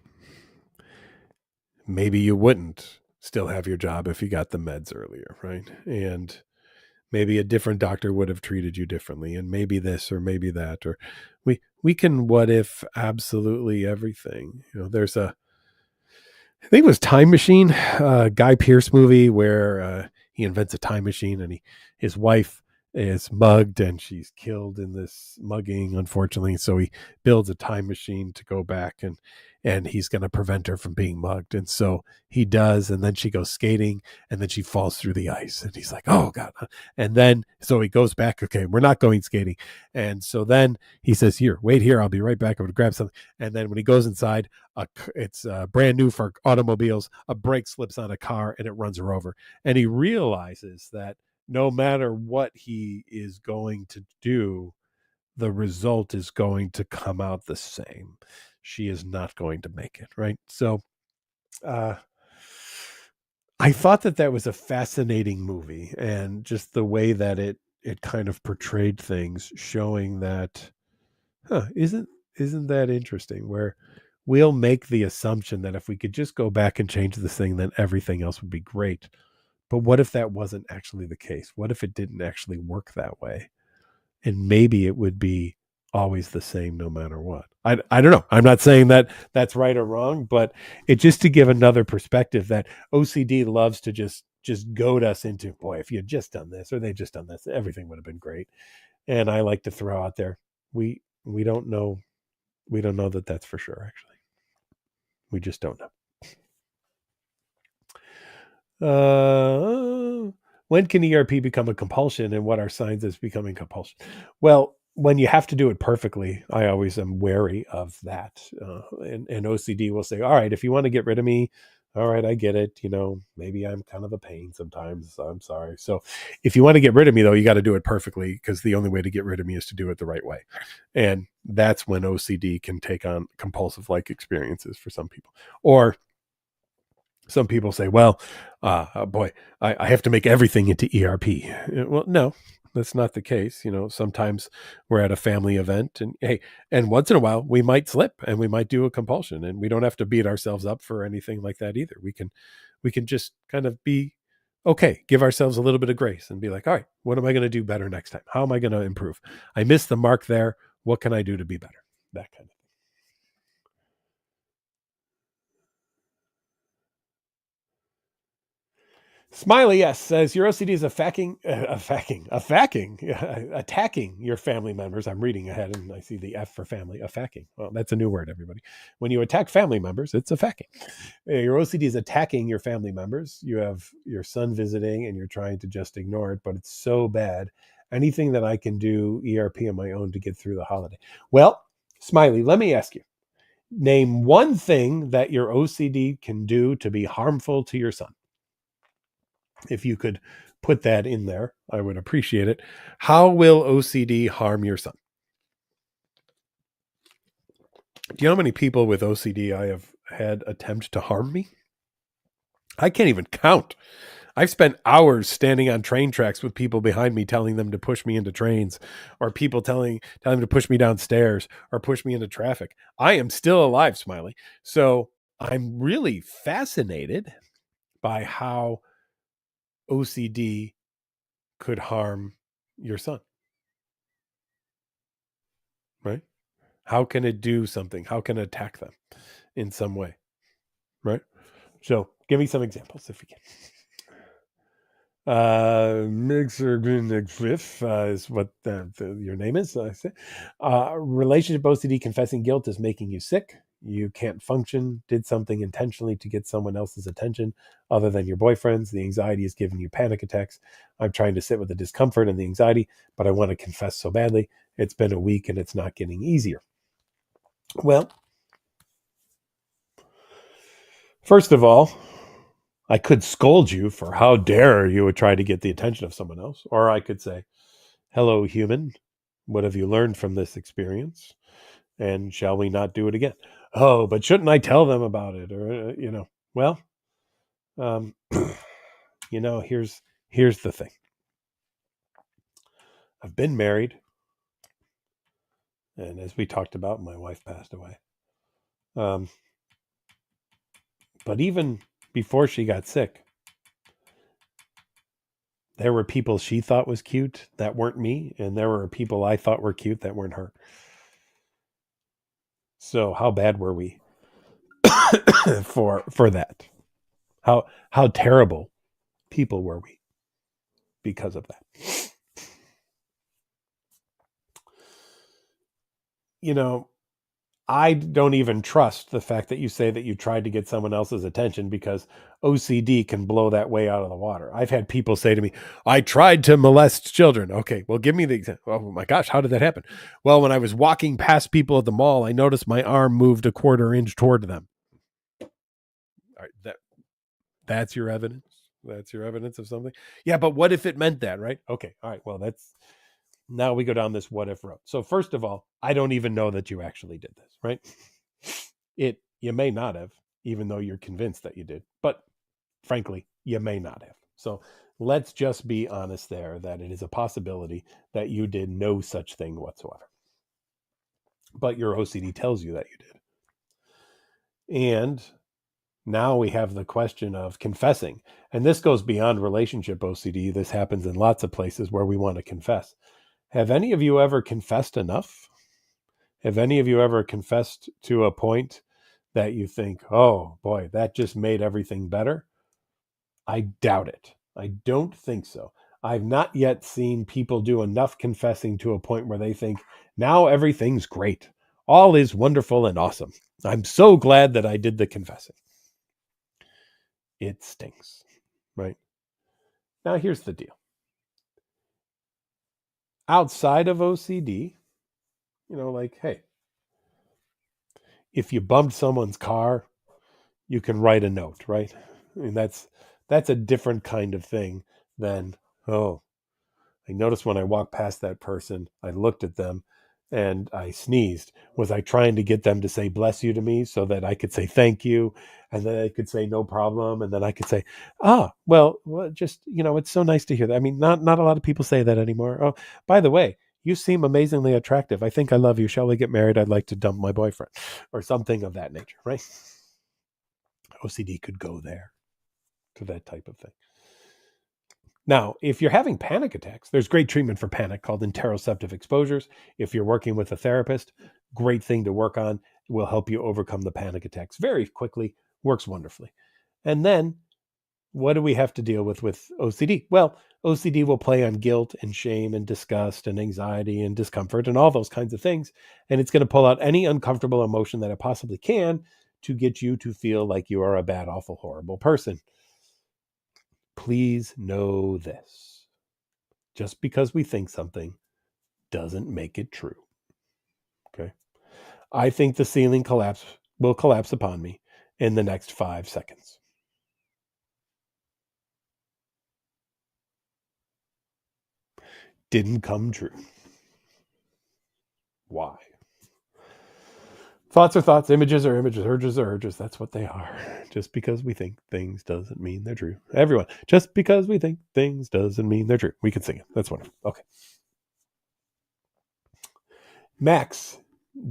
Maybe you wouldn't still have your job if you got the meds earlier, right? And maybe a different doctor would have treated you differently, and maybe this or maybe that, or we can what if absolutely everything. There's I think it was Time Machine, Guy Pearce movie where he invents a time machine, and his wife is mugged and she's killed in this mugging, unfortunately. So he builds a time machine to go back and he's going to prevent her from being mugged. And so he does, and then she goes skating, and then she falls through the ice, and he's like, oh God. And then so he goes back, okay, we're not going skating. And so then he says, here, wait here, I'll be right back, I'm going to grab something. And then when he goes inside, it's brand new for automobiles, a brake slips on a car and it runs her over. And he realizes that no matter what he is going to do, the result is going to come out the same. She is not going to make it, right? So I thought that was a fascinating movie, and just the way that it kind of portrayed things, showing that, isn't that interesting? Where we'll make the assumption that if we could just go back and change this thing, then everything else would be great. But what if that wasn't actually the case? What if it didn't actually work that way? And maybe it would be always the same no matter what. I don't know. I'm not saying that that's right or wrong, but it just to give another perspective that OCD loves to just goad us into, boy, if you had just done this or they just done this, everything would have been great. And I like to throw out there, we don't know, we don't know that that's for sure. Actually, we just don't know. When can ERP become a compulsion, and what are signs it's becoming compulsion? Well, when you have to do it perfectly, I always am wary of that. And OCD will say, all right, if you want to get rid of me, all right, I get it. Maybe I'm kind of a pain sometimes. I'm sorry. So if you want to get rid of me, though, you got to do it perfectly, because the only way to get rid of me is to do it the right way. And that's when OCD can take on compulsive like experiences for some people. Or some people say, well, boy, I have to make everything into ERP. Well, no, that's not the case. Sometimes we're at a family event, and hey, and once in a while we might slip and we might do a compulsion, and we don't have to beat ourselves up for anything like that either. We can just kind of be okay, give ourselves a little bit of grace and be like, all right, what am I going to do better next time? How am I going to improve? I missed the mark there. What can I do to be better? That kind of. Smiley, yes, says your OCD is attacking your family members. I'm reading ahead and I see the F for family, affacking. Well, that's a new word, everybody. When you attack family members, it's affacking. Your OCD is attacking your family members. You have your son visiting and you're trying to just ignore it, but it's so bad. Anything that I can do ERP on my own to get through the holiday. Well, Smiley, let me ask you, name one thing that your OCD can do to be harmful to your son. If you could put that in there, I would appreciate it. How will OCD harm your son? Do you know how many people with OCD I have had attempt to harm me? I can't even count. I've spent hours standing on train tracks with people behind me telling them to push me into trains, or people telling them to push me downstairs or push me into traffic. I am still alive, Smiley. So I'm really fascinated by how OCD could harm your son, right? How can it do something? How can it attack them in some way? Right. So give me some examples if you can. Mixer Cliff is what your name is. I say. Relationship OCD confessing guilt is making you sick. You can't function. Did something intentionally to get someone else's attention other than your boyfriend's. The anxiety is giving you panic attacks. I'm trying to sit with the discomfort and the anxiety, but I want to confess so badly. It's been a week and it's not getting easier. Well, first of all, I could scold you for how dare you would try to get the attention of someone else. Or I could say, hello, human. What have you learned from this experience? And shall we not do it again? Oh, but shouldn't I tell them about it? Or, well, um, here's the thing. I've been married. And as we talked about, my wife passed away. Um, but even before she got sick, there were people she thought was cute that weren't me, and there were people I thought were cute that weren't her. So how bad were we for that? How terrible people were we because of that? I don't even trust the fact that you say that you tried to get someone else's attention, because OCD can blow that way out of the water. I've had people say to me, I tried to molest children. Okay, well, give me the example. Oh my gosh, how did that happen? Well, when I was walking past people at the mall, I noticed my arm moved a quarter inch toward them. All right, that's your evidence. That's your evidence of something. Yeah, but what if it meant that, right? Okay, all right. Well, that's now we go down this what if road. So first of all, I don't even know that you actually did this, right? You may not have, even though you're convinced that you did. But frankly, You may not have. So let's just be honest there that it is a possibility that you did no such thing whatsoever. But your OCD tells you that you did. And now we have the question of confessing. And this goes beyond relationship OCD. This happens in lots of places where we want to confess. Have any of you ever confessed enough? Have any of you ever confessed to a point that you think, oh boy, that just made everything better? I doubt it. I don't think so. I've not yet seen people do enough confessing to a point where they think, now everything's great. All is wonderful and awesome. I'm so glad that I did the confessing. It stinks, right? Now, here's the deal. Outside of OCD, like, hey, if you bumped someone's car, you can write a note, right? I mean, that's a different kind of thing than, oh, I noticed when I walked past that person, I looked at them and I sneezed. Was I trying to get them to say bless you to me so that I could say thank you? And then I could say no problem. And then I could say, well, just, it's so nice to hear that. I mean, not a lot of people say that anymore. Oh, by the way, you seem amazingly attractive. I think I love you. Shall we get married? I'd like to dump my boyfriend, or something of that nature, right? OCD could go there to that type of thing. Now, if you're having panic attacks, there's great treatment for panic called interoceptive exposures. If you're working with a therapist, great thing to work on. Will help you overcome the panic attacks very quickly, works wonderfully. And then what do we have to deal with OCD? Well, OCD will play on guilt and shame and disgust and anxiety and discomfort and all those kinds of things. And it's going to pull out any uncomfortable emotion that it possibly can to get you to feel like you are a bad, awful, horrible person. Please know this. Just because we think something doesn't make it true. Okay. I think the ceiling will collapse upon me in the next 5 seconds. Didn't come true. Why? Thoughts are thoughts, images are images, urges are urges. That's what they are. Just because we think things doesn't mean they're true. Everyone, just because we think things doesn't mean they're true. We can sing it. That's wonderful. Okay. Max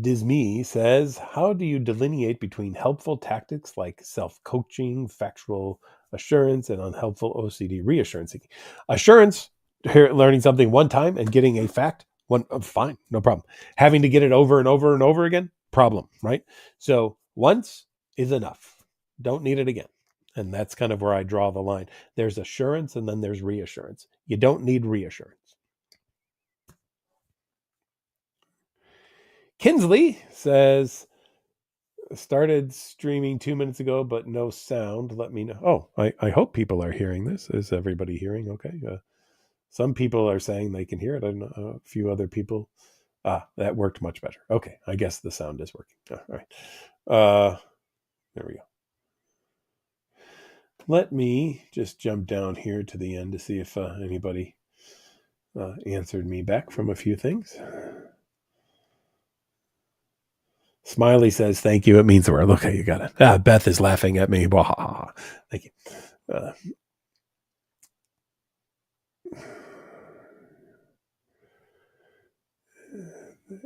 Disney says, how do you delineate between helpful tactics like self-coaching, factual assurance, and unhelpful OCD reassurance? Assurance, learning something one time and getting a fact, fine, no problem. Having to get it over and over and over again, problem, right? So once is enough. Don't need it again. And that's kind of where I draw the line. There's assurance and then there's reassurance. You don't need reassurance. Kinsley says, started streaming 2 minutes ago, but no sound. Let me know. Oh, I hope people are hearing this. Is everybody hearing? Okay. Some people are saying they can hear it. I don't know. A few other people. That worked much better. Okay. I guess the sound is working. All right. There we go. Let me just jump down here to the end to see if anybody answered me back from a few things. Smiley says, thank you. It means the world. Okay, you got it. Beth is laughing at me. Thank you.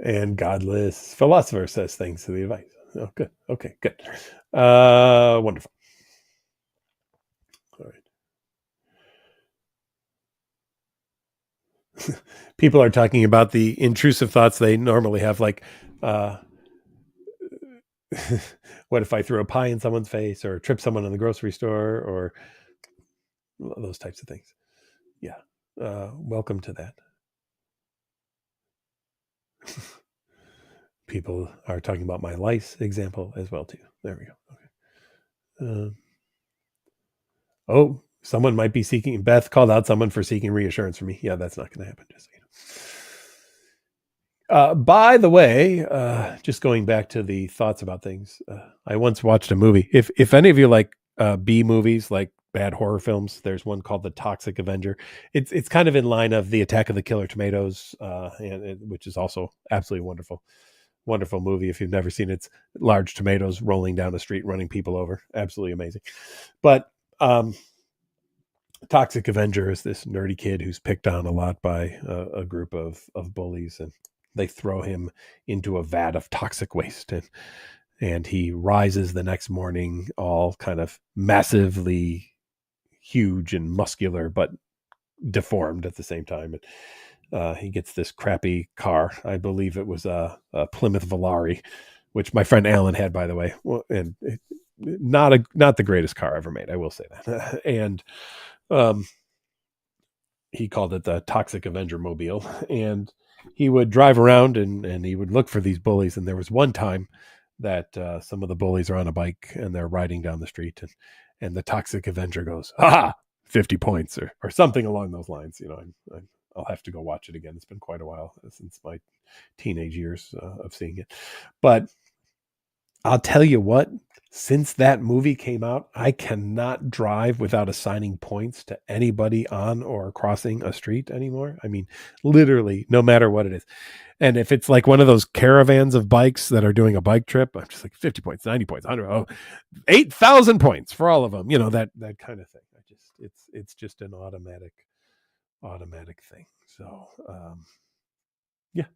And Godless Philosopher says, thanks for the advice. Oh, good. Okay, good. Wonderful. All right. People are talking about the intrusive thoughts they normally have, like, what if I threw a pie in someone's face or trip someone in the grocery store or those types of things. Yeah. Welcome to that. People are talking about my lice example as well too. There we go. Okay. Someone might be seeking. Beth called out someone for seeking reassurance from me. Yeah, that's not going to happen. Just so you know. By the way, just going back to the thoughts about things, I once watched a movie. If any of you like B movies, like bad horror films, there's one called The Toxic Avenger. It's kind of in line of The Attack of the Killer Tomatoes, which is also absolutely wonderful movie. If you've never seen it, it's large tomatoes rolling down a street, running people over. Absolutely amazing. But Toxic Avenger is this nerdy kid who's picked on a lot by a group of bullies, and they throw him into a vat of toxic waste, and he rises the next morning all kind of massively huge and muscular, but deformed at the same time. And he gets this crappy car. I believe it was a Plymouth Volare, which my friend Alan had, by the way. Well, and not the greatest car ever made, I will say that. And he called it the Toxic Avenger Mobile. And he would drive around and he would look for these bullies. And there was one time that some of the bullies are on a bike and they're riding down the street, and the Toxic Avenger goes, "Ha! 50 points," or something along those lines. You know, I'll have to go watch it again. It's been quite a while since my teenage years of seeing it. But I'll tell you what, since that movie came out, I cannot drive without assigning points to anybody on or crossing a street anymore. I mean, literally, no matter what it is. And if it's like one of those caravans of bikes that are doing a bike trip, I'm just like 50 points, 90 points, 100, 8,000 points for all of them. You know, that kind of thing. It's just an automatic thing. So, yeah,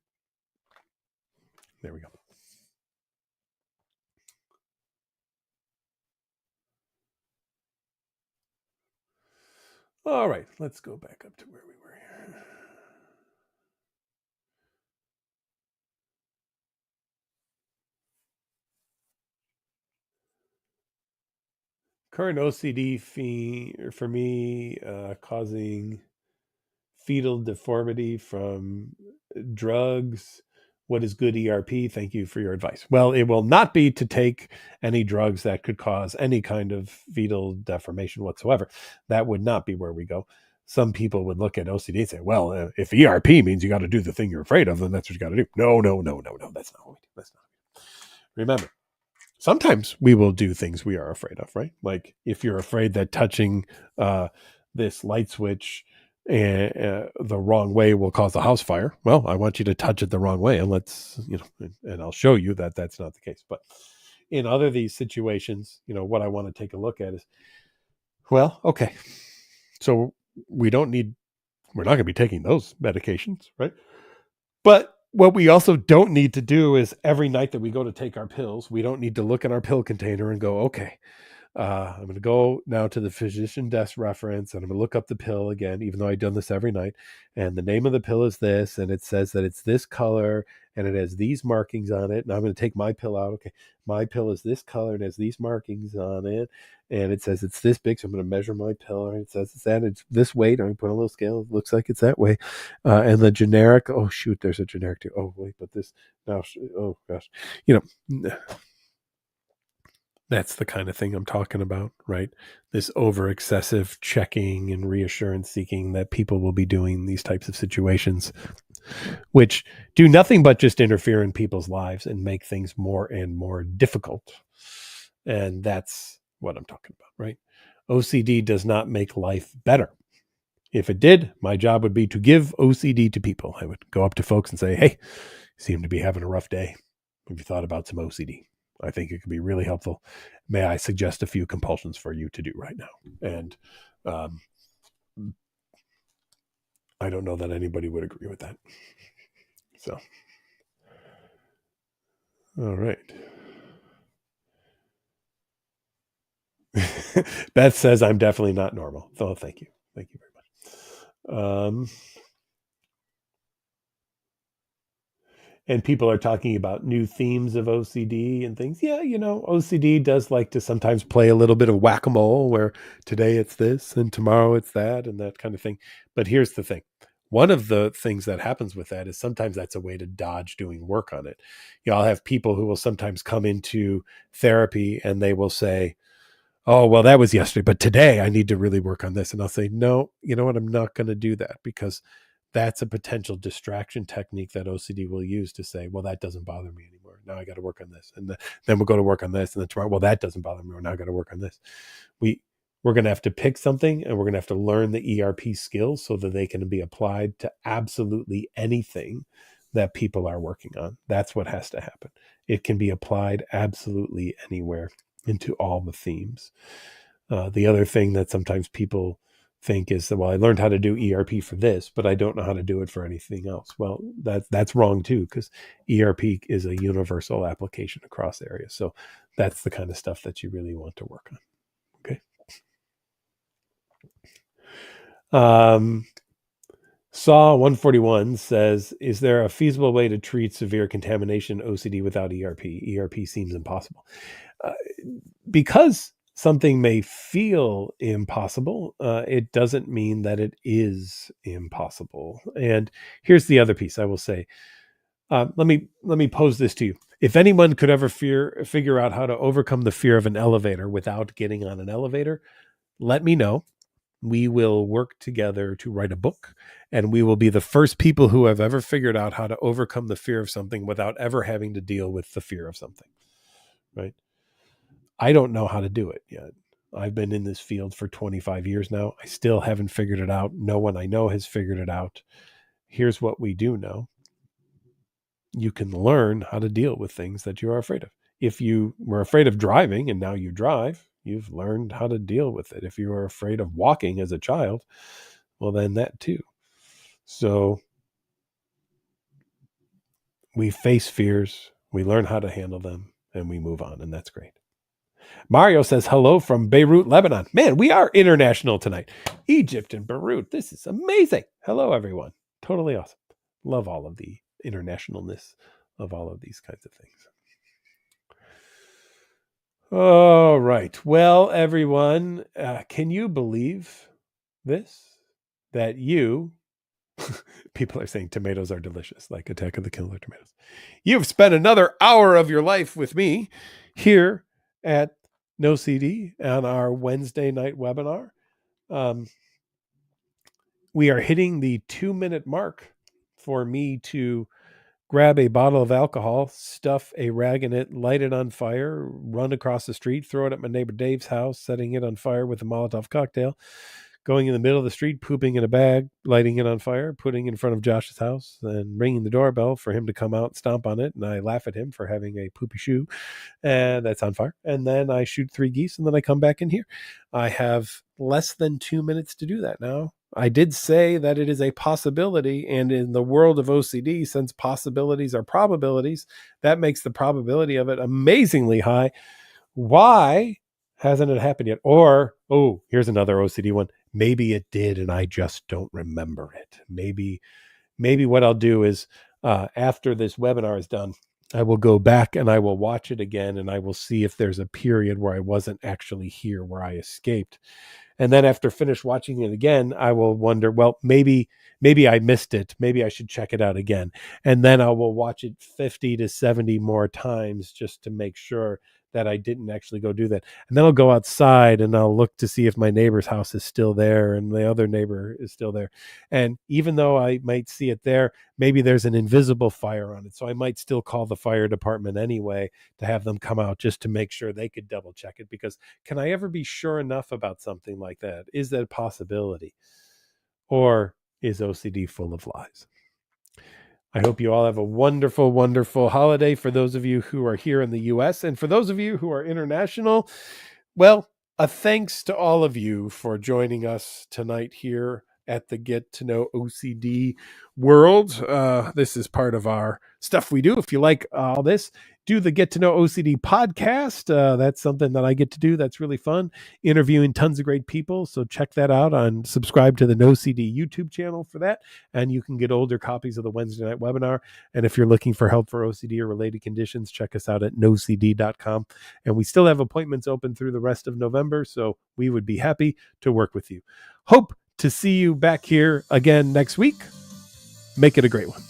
there we go. All right, let's go back up to where we were here. Current OCD for me, causing fetal deformity from drugs. What is good ERP? Thank you for your advice. Well, it will not be to take any drugs that could cause any kind of fetal deformation whatsoever. That would not be where we go. Some people would look at OCD and say, well, if ERP means you got to do the thing you're afraid of, then that's what you got to do. No. That's not what we do. That's not. Remember, sometimes we will do things we are afraid of, right? Like if you're afraid that touching this light switch the wrong way will cause a house fire. Well, I want you to touch it the wrong way, and and I'll show you that that's not the case. But in other these situations, what I want to take a look at is, well, okay, so we're not going to be taking those medications, right? But what we also don't need to do is every night that we go to take our pills, we don't need to look in our pill container and go, okay, I'm going to go now to the physician desk reference and I'm going to look up the pill again, even though I've done this every night. And the name of the pill is this, and it says that it's this color and it has these markings on it. And I'm going to take my pill out. Okay, my pill is this color and has these markings on it. And it says it's this big. So I'm going to measure my pill. And it says it's that. It's this weight. I'm going to put on a little scale. It looks like it's that way. And the generic, oh, shoot, there's a generic too. Oh, wait, but this, now, oh, gosh. That's the kind of thing I'm talking about, right? This over excessive checking and reassurance seeking that people will be doing in these types of situations, which do nothing but just interfere in people's lives and make things more and more difficult. And that's what I'm talking about, right? OCD does not make life better. If it did, my job would be to give OCD to people. I would go up to folks and say, hey, you seem to be having a rough day. Have you thought about some OCD? I think it could be really helpful. May I suggest a few compulsions for you to do right now? And I don't know that anybody would agree with that. So, all right. Beth says I'm definitely not normal. Oh, thank you. Thank you very much. And people are talking about new themes of OCD and things. Yeah, OCD does like to sometimes play a little bit of whack-a-mole where today it's this and tomorrow it's that and that kind of thing. But here's the thing. One of the things that happens with that is sometimes that's a way to dodge doing work on it. I'll have people who will sometimes come into therapy and they will say, oh, well, that was yesterday, but today I need to really work on this. And I'll say, no, you know what? I'm not going to do that because that's a potential distraction technique that OCD will use to say, well, that doesn't bother me anymore. Now I got to work on this. And then we'll go to work on this. And then tomorrow, well, that doesn't bother me. Now I got to work on this. We're going to have to pick something and we're going to have to learn the ERP skills so that they can be applied to absolutely anything that people are working on. That's what has to happen. It can be applied absolutely anywhere into all the themes. The other thing that sometimes people think is that, well, I learned how to do ERP for this, but I don't know how to do it for anything else. Well, that's wrong too, because ERP is a universal application across areas. So that's the kind of stuff that you really want to work on. Okay. Saw 141 says, is there a feasible way to treat severe contamination OCD without ERP? ERP seems impossible. Because something may feel impossible, it doesn't mean that it is impossible. And here's the other piece I will say. Let me pose this to you. If anyone could ever figure out how to overcome the fear of an elevator without getting on an elevator, let me know. We will work together to write a book, and we will be the first people who have ever figured out how to overcome the fear of something without ever having to deal with the fear of something, right? I don't know how to do it yet. I've been in this field for 25 years now. I still haven't figured it out. No one I know has figured it out. Here's what we do know. You can learn how to deal with things that you are afraid of. If you were afraid of driving and now you drive, you've learned how to deal with it. If you were afraid of walking as a child, well, then that too. So we face fears, we learn how to handle them, and we move on, and that's great. Mario says, hello from Beirut, Lebanon. Man, we are international tonight. Egypt and Beirut. This is amazing. Hello, everyone. Totally awesome. Love all of the internationalness of all of these kinds of things. All right. Well, everyone, can you believe this? That you, people are saying tomatoes are delicious, like Attack of the Killer Tomatoes. You've spent another hour of your life with me here at NOCD on our Wednesday night webinar. We are hitting the 2-minute mark for me to grab a bottle of alcohol, stuff a rag in it, light it on fire, run across the street, throw it at my neighbor Dave's house, setting it on fire with a Molotov cocktail, going in the middle of the street, pooping in a bag, lighting it on fire, putting it in front of Josh's house, and ringing the doorbell for him to come out, stomp on it, and I laugh at him for having a poopy shoe, and that's on fire. And then I shoot 3 geese, and then I come back in here. I have less than 2 minutes to do that now. I did say that it is a possibility, and in the world of OCD, since possibilities are probabilities, that makes the probability of it amazingly high. Why hasn't it happened yet? Or, oh, here's another OCD one. Maybe it did, and I just don't remember it. Maybe what I'll do is after this webinar is done, I will go back and I will watch it again, and I will see if there's a period where I wasn't actually here, where I escaped. And then after finish watching it again, I will wonder, well, maybe I missed it. Maybe I should check it out again. And then I will watch it 50 to 70 more times just to make sure that I didn't actually go do that. And then I'll go outside and I'll look to see if my neighbor's house is still there and the other neighbor is still there. And even though I might see it there, maybe there's an invisible fire on it. So I might still call the fire department anyway to have them come out just to make sure they could double check it. Because can I ever be sure enough about something like that? Is that a possibility? Or is OCD full of lies? I hope you all have a wonderful, wonderful holiday for those of you who are here in the US. And for those of you who are international, well, a thanks to all of you for joining us tonight here at the Get to Know OCD world. This is part of our stuff we do. If you like all this, do the Get to Know OCD podcast. That's something that I get to do. That's really fun. Interviewing tons of great people. So check that out and subscribe to the NOCD YouTube channel for that. And you can get older copies of the Wednesday night webinar. And if you're looking for help for OCD or related conditions, check us out at NOCD.com. And we still have appointments open through the rest of November. So we would be happy to work with you. Hope to see you back here again next week. Make it a great one.